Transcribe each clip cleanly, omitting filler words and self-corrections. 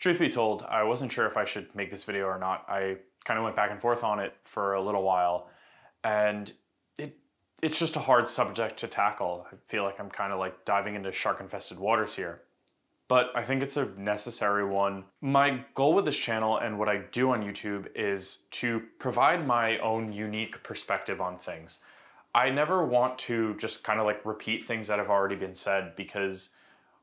Truth be told, I wasn't sure if I should make this video or not. I kind of went back and forth on it for a little while, and it's just a hard subject to tackle. I feel like I'm kind of like diving into shark-infested waters here. But I think it's a necessary one. My goal with this channel and what I do on YouTube is to provide my own unique perspective on things. I never want to just kind of like repeat things that have already been said, because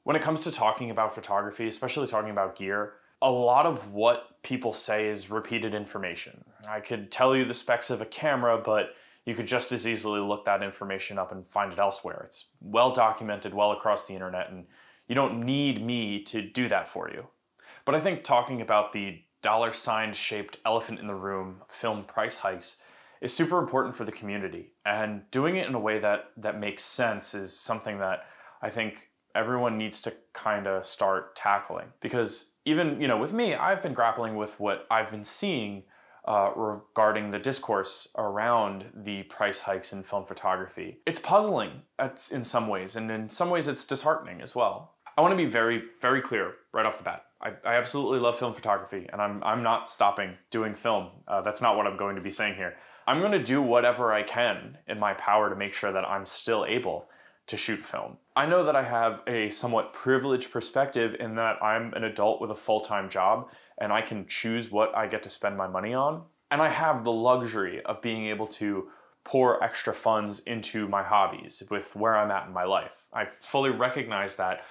when it comes to talking about photography, especially talking about gear, a lot of what people say is repeated information. I could tell you the specs of a camera, but you could just as easily look that information up and find it elsewhere. It's well documented, well across the internet, and you don't need me to do that for you. But I think talking about the dollar-sign shaped elephant in the room, film price hikes, is super important for the community. And doing it in a way that makes sense is something that I think everyone needs to kind of start tackling. Because even, with me, I've been grappling with what I've been seeing regarding the discourse around the price hikes in film photography. It's puzzling in some ways, and in some ways it's disheartening as well. I want to be very, very clear right off the bat. I absolutely love film photography, and I'm not stopping doing film. That's not what I'm going to be saying here. I'm going to do whatever I can in my power to make sure that I'm still able to shoot film. I know that I have a somewhat privileged perspective in that I'm an adult with a full-time job, and I can choose what I get to spend my money on. And I have the luxury of being able to pour extra funds into my hobbies with where I'm at in my life. I fully recognize that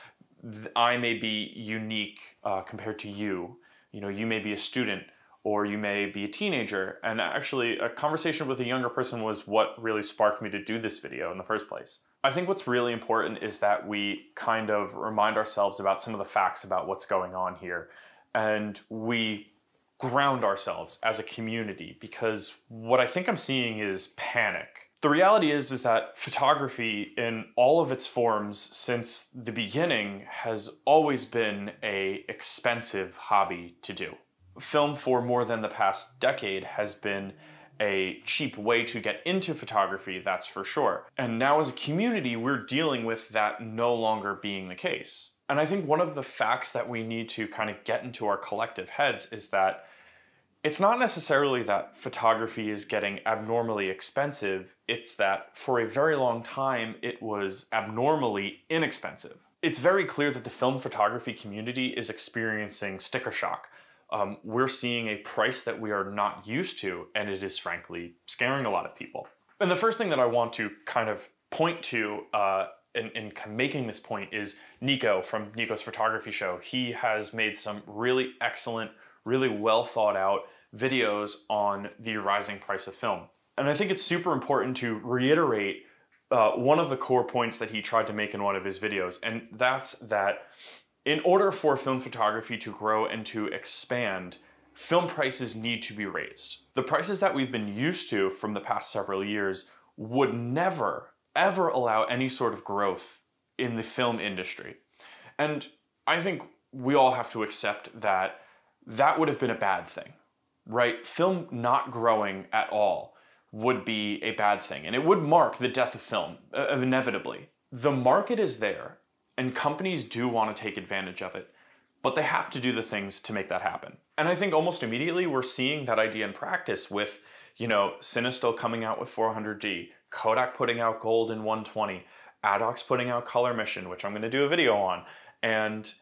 I may be unique compared to you. You may be a student, or you may be a teenager. And actually, a conversation with a younger person was what really sparked me to do this video in the first place. I think what's really important is that we kind of remind ourselves about some of the facts about what's going on here, and we ground ourselves as a community, because what I think I'm seeing is panic. The reality is that photography in all of its forms since the beginning has always been an expensive hobby to do. Film for more than the past decade has been a cheap way to get into photography, that's for sure. And now as a community, we're dealing with that no longer being the case. And I think one of the facts that we need to kind of get into our collective heads is that it's not necessarily that photography is getting abnormally expensive, it's that for a very long time it was abnormally inexpensive. It's very clear that the film photography community is experiencing sticker shock. We're seeing a price that we are not used to, and it is frankly scaring a lot of people. And the first thing that I want to kind of point to in making this point is Nico from Nico's Photography Show. He has made some really excellent, really well thought out videos on the rising price of film. And I think it's super important to reiterate one of the core points that he tried to make in one of his videos, and that's that in order for film photography to grow and to expand, film prices need to be raised. The prices that we've been used to from the past several years would never, ever allow any sort of growth in the film industry. And I think we all have to accept that that would have been a bad thing, right? Film not growing at all would be a bad thing, and it would mark the death of film, inevitably. The market is there, and companies do want to take advantage of it, but they have to do the things to make that happen. And I think almost immediately we're seeing that idea in practice with, Cinestill coming out with 400D, Kodak putting out Gold in 120, Adox putting out Color Mission, which I'm going to do a video on, and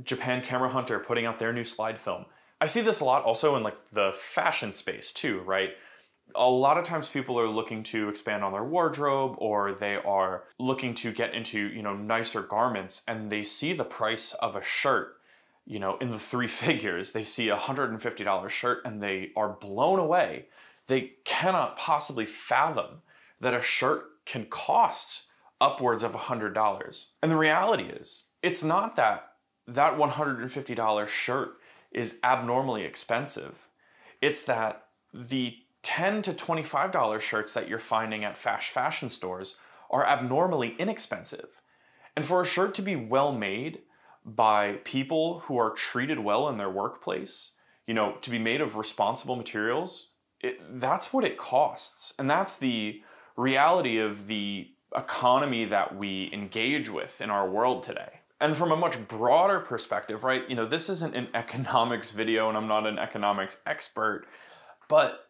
Japan Camera Hunter putting out their new slide film. I see this a lot also in like the fashion space too, right? A lot of times people are looking to expand on their wardrobe, or they are looking to get into, nicer garments, and they see the price of a shirt, in the three figures. They see a $150 shirt and they are blown away. They cannot possibly fathom that a shirt can cost upwards of $100. And the reality is, it's not that $150 shirt is abnormally expensive. It's that the $10 to $25 shirts that you're finding at fast fashion stores are abnormally inexpensive. And for a shirt to be well made by people who are treated well in their workplace, to be made of responsible materials, that's what it costs. And that's the reality of the economy that we engage with in our world today. And from a much broader perspective, right, this isn't an economics video and I'm not an economics expert, but,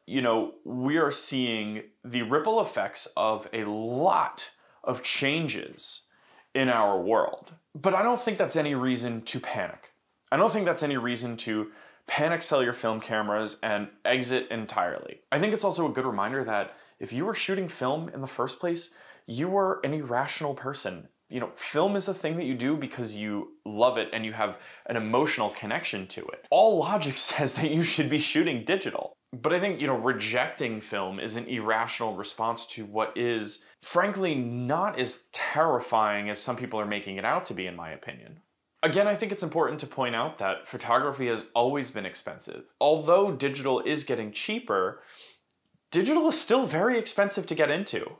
we are seeing the ripple effects of a lot of changes in our world. But I don't think that's any reason to panic. I don't think that's any reason to panic sell your film cameras and exit entirely. I think it's also a good reminder that if you were shooting film in the first place, you were an irrational person. Film is a thing that you do because you love it and you have an emotional connection to it. All logic says that you should be shooting digital. But I think, rejecting film is an irrational response to what is, frankly, not as terrifying as some people are making it out to be, in my opinion. Again, I think it's important to point out that photography has always been expensive. Although digital is getting cheaper, digital is still very expensive to get into.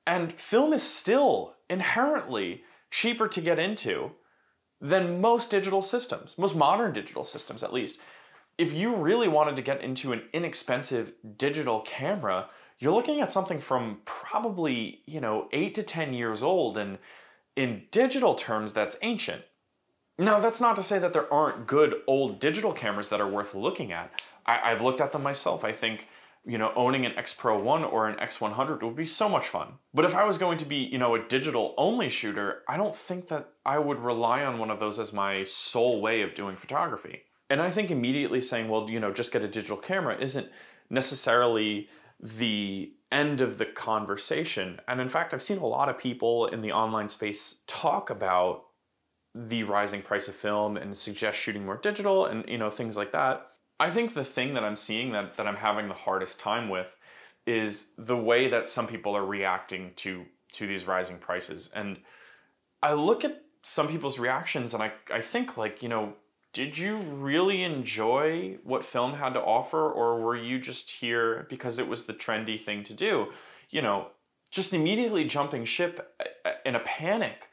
And film is still inherently cheaper to get into than most digital systems, most modern digital systems at least. If you really wanted to get into an inexpensive digital camera, you're looking at something from probably, 8 to 10 years old, and in digital terms, that's ancient. Now, that's not to say that there aren't good old digital cameras that are worth looking at. I've looked at them myself. I think, owning an X Pro 1 or an X100 would be so much fun. But if I was going to be, a digital-only shooter, I don't think that I would rely on one of those as my sole way of doing photography. And I think immediately saying, well, just get a digital camera isn't necessarily the end of the conversation. And in fact, I've seen a lot of people in the online space talk about the rising price of film and suggest shooting more digital and, things like that. I think the thing that I'm seeing that I'm having the hardest time with is the way that some people are reacting to these rising prices. And I look at some people's reactions and I think did you really enjoy what film had to offer, or were you just here because it was the trendy thing to do? Just immediately jumping ship in a panic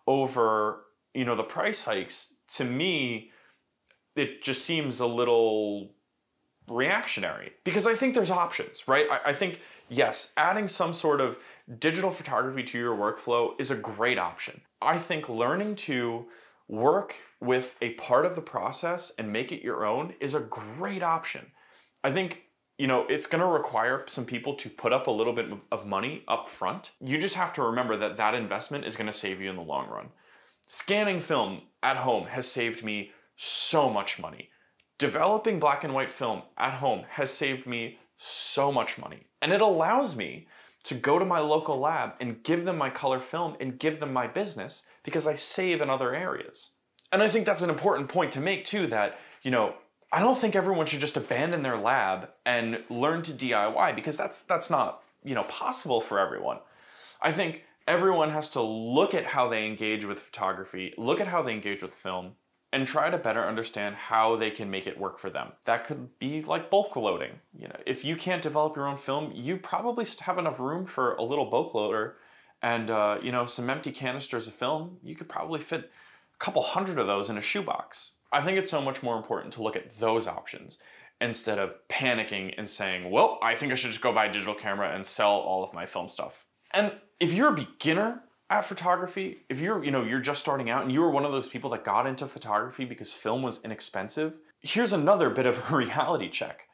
over, the price hikes, to me, it just seems a little reactionary. Because I think there's options, right? I think, yes, adding some sort of digital photography to your workflow is a great option. I think learning to work with a part of the process and make it your own is a great option. I think, it's going to require some people to put up a little bit of money up front. You just have to remember that that investment is going to save you in the long run. Scanning film at home has saved me so much money. Developing black and white film at home has saved me so much money. And it allows me to go to my local lab and give them my color film and give them my business because I save in other areas. And I think that's an important point to make too, that, I don't think everyone should just abandon their lab and learn to DIY, because that's not, possible for everyone. I think everyone has to look at how they engage with photography, look at how they engage with film, and try to better understand how they can make it work for them. That could be like bulk loading. If you can't develop your own film, you probably have enough room for a little bulk loader and some empty canisters of film. You could probably fit a couple hundred of those in a shoebox. I think it's so much more important to look at those options instead of panicking and saying, well, I think I should just go buy a digital camera and sell all of my film stuff. And if you're a beginner at photography, if you're just starting out and you were one of those people that got into photography because film was inexpensive, here's another bit of a reality check.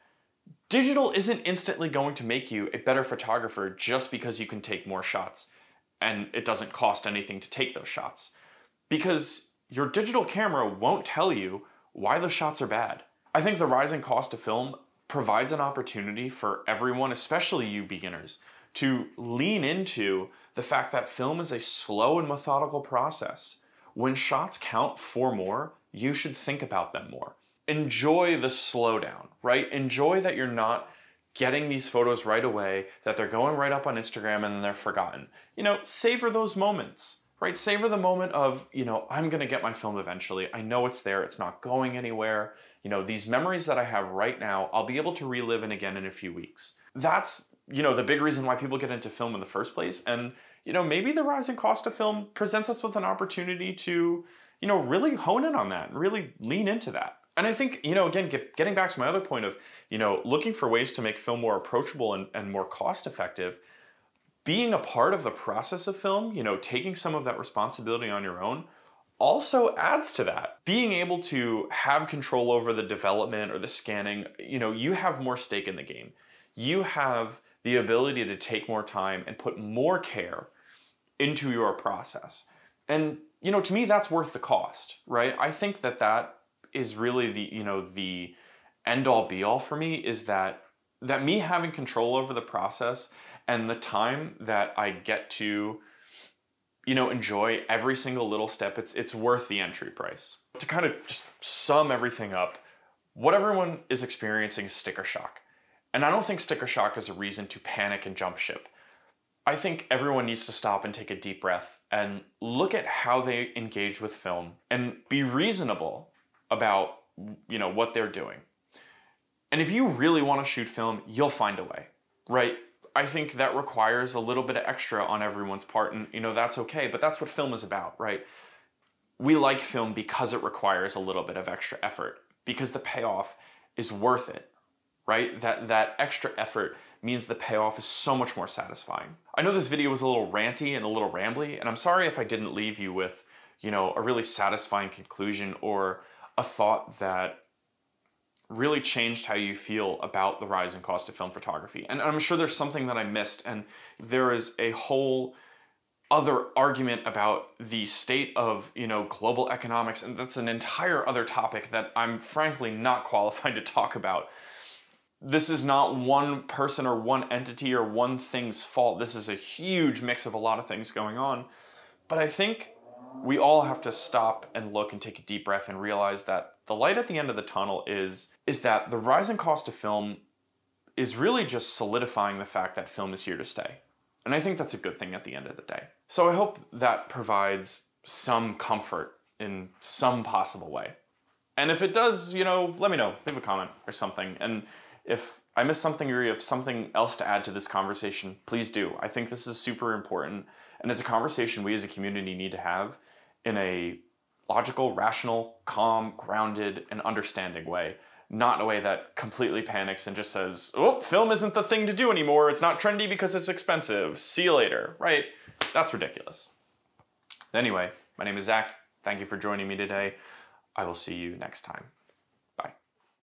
Digital isn't instantly going to make you a better photographer just because you can take more shots and it doesn't cost anything to take those shots. Because your digital camera won't tell you why those shots are bad. I think the rising cost of film provides an opportunity for everyone, especially you beginners, to lean into the fact that film is a slow and methodical process. When shots count for more, you should think about them more. Enjoy the slowdown, right? Enjoy that you're not getting these photos right away, that they're going right up on Instagram and then they're forgotten. Savor those moments, right? Savor the moment of, I'm gonna get my film eventually. I know it's there, it's not going anywhere. These memories that I have right now, I'll be able to relive in again in a few weeks. That's, the big reason why people get into film in the first place. And, maybe the rising cost of film presents us with an opportunity to, really hone in on that and really lean into that. And I think, again, getting back to my other point of, looking for ways to make film more approachable and more cost effective, being a part of the process of film, taking some of that responsibility on your own, also adds to that. Being able to have control over the development or the scanning, you know, you have more stake in the game. You have the ability to take more time and put more care into your process. And, you know, to me, that's worth the cost, right? I think that that is really the, you know, the end all be all for me, is that me having control over the process and the time that I get to, you know, enjoy every single little step, it's worth the entry price. To kind of just sum everything up, what everyone is experiencing is sticker shock. And I don't think sticker shock is a reason to panic and jump ship. I think everyone needs to stop and take a deep breath and look at how they engage with film and be reasonable about, you know, what they're doing. And if you really want to shoot film, you'll find a way, right? I think that requires a little bit of extra on everyone's part, and, you know, that's okay, but that's what film is about, right? We like film because it requires a little bit of extra effort, because the payoff is worth it, right? That extra effort means the payoff is so much more satisfying. I know this video was a little ranty and a little rambly, and I'm sorry if I didn't leave you with, you know, a really satisfying conclusion or a thought that really changed how you feel about the rising cost of film photography. And I'm sure there's something that I missed, and there is a whole other argument about the state of, you know, global economics, and that's an entire other topic that I'm frankly not qualified to talk about. This is not one person or one entity or one thing's fault. This is a huge mix of a lot of things going on. But I think we all have to stop and look and take a deep breath and realize that the light at the end of the tunnel is that the rising cost of film is really just solidifying the fact that film is here to stay. And I think that's a good thing at the end of the day. So I hope that provides some comfort in some possible way. And if it does, you know, let me know. Leave a comment or something. And if I missed something or you have something else to add to this conversation, please do. I think this is super important. And it's a conversation we as a community need to have in a logical, rational, calm, grounded, and understanding way. Not in a way that completely panics and just says, oh, film isn't the thing to do anymore. It's not trendy because it's expensive. See you later, right? That's ridiculous. Anyway, my name is Zach. Thank you for joining me today. I will see you next time.